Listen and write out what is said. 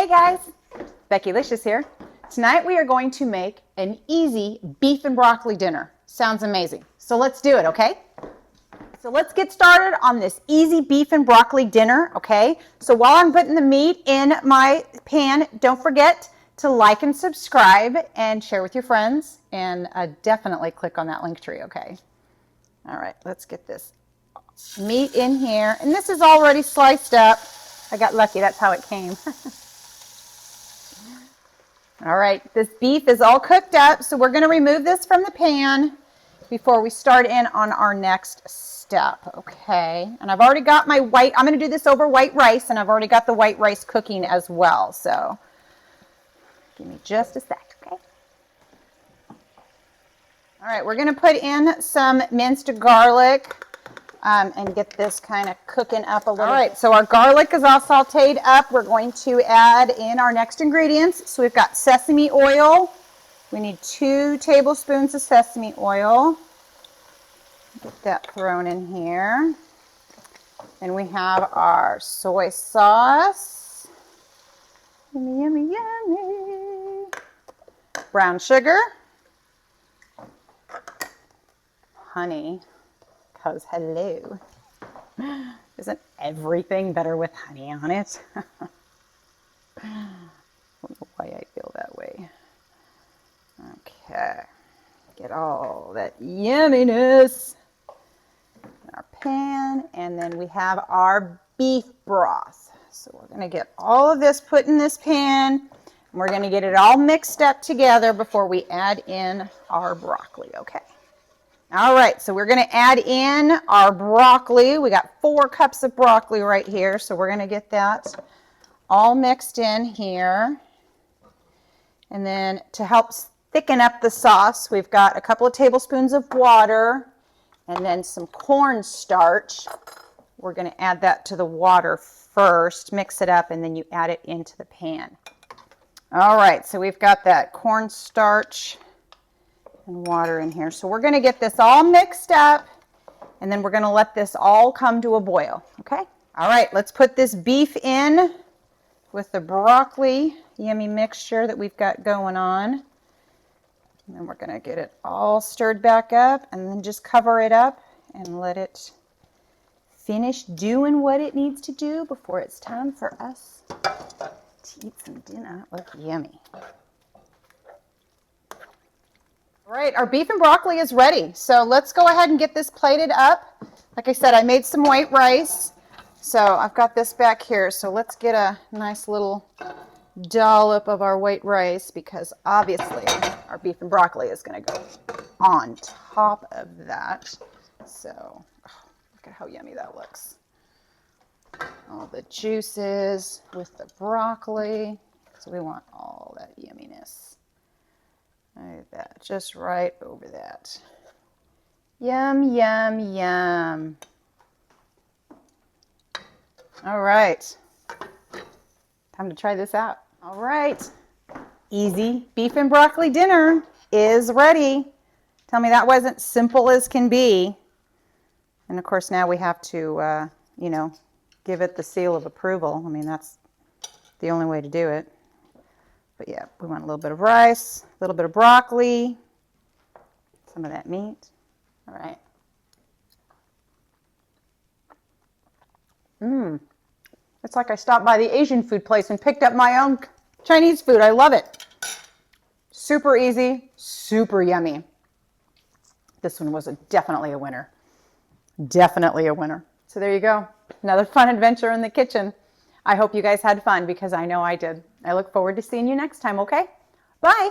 Hey guys, Becki-licious here. Tonight we are going to make an easy beef and broccoli dinner. Sounds amazing. So let's do it, okay? So let's get started on this easy beef and broccoli dinner, okay? So while I'm putting the meat in my pan, don't forget to like and subscribe and share with your friends, and definitely click on that link tree, okay? All right, let's get this meat in here. And this is already sliced up. I got lucky, that's how it came. All right, this beef is all cooked up, so we're going to remove this from the pan before we start in on our next step, okay? And I've already got my white, I'm going to do this over white rice, and I've already got the white rice cooking as well, so give me just a sec, okay? All right, we're going to put in some minced garlic and get this kind of cooking up a little. All right, so our garlic is all sauteed up. We're going to add in our next ingredients. So we've got sesame oil. We need 2 tablespoons of sesame oil. Get that thrown in here. And we have our soy sauce. Yummy, yummy, yummy. Brown sugar. Honey. Because hello, isn't everything better with honey on it? I don't know why I feel that way. Okay, get all that yumminess in our pan, and then we have our beef broth. So we're going to get all of this put in this pan, and we're going to get it all mixed up together before we add in our broccoli, okay? All right, so we're going to add in our broccoli. We got 4 cups of broccoli right here, so we're going to get that all mixed in here. And then to help thicken up the sauce, we've got a couple of tablespoons of water and then some cornstarch. We're going to add that to the water first, mix it up, and then you add it into the pan. All right, so we've got that cornstarch and water in here. So we're going to get this all mixed up, and then we're going to let this all come to a boil, okay? All right, let's put this beef in with the broccoli yummy mixture that we've got going on. And then we're going to get it all stirred back up, and then just cover it up and let it finish doing what it needs to do before it's time for us to eat some dinner. Look yummy. All right, our beef and broccoli is ready. So let's go ahead and get this plated up. Like I said, I made some white rice. So I've got this back here. So let's get a nice little dollop of our white rice, because obviously our beef and broccoli is going to go on top of that. So look at how yummy that looks. All the juices with the broccoli. So we want all that yumminess. Like that, just right over that. Yum, yum, yum. All right, time to try this out. All right, easy beef and broccoli dinner is ready. Tell me that wasn't simple as can be. And of course now we have to, you know, give it the seal of approval. I mean, that's the only way to do it. But yeah, we want a little bit of rice, a little bit of broccoli, some of that meat. All right. It's like I stopped by the Asian food place and picked up my own Chinese food. I love it. Super easy, super yummy. This one was definitely a winner. Definitely a winner. So there you go. Another fun adventure in the kitchen. I hope you guys had fun, because I know I did. I look forward to seeing you next time, okay? Bye.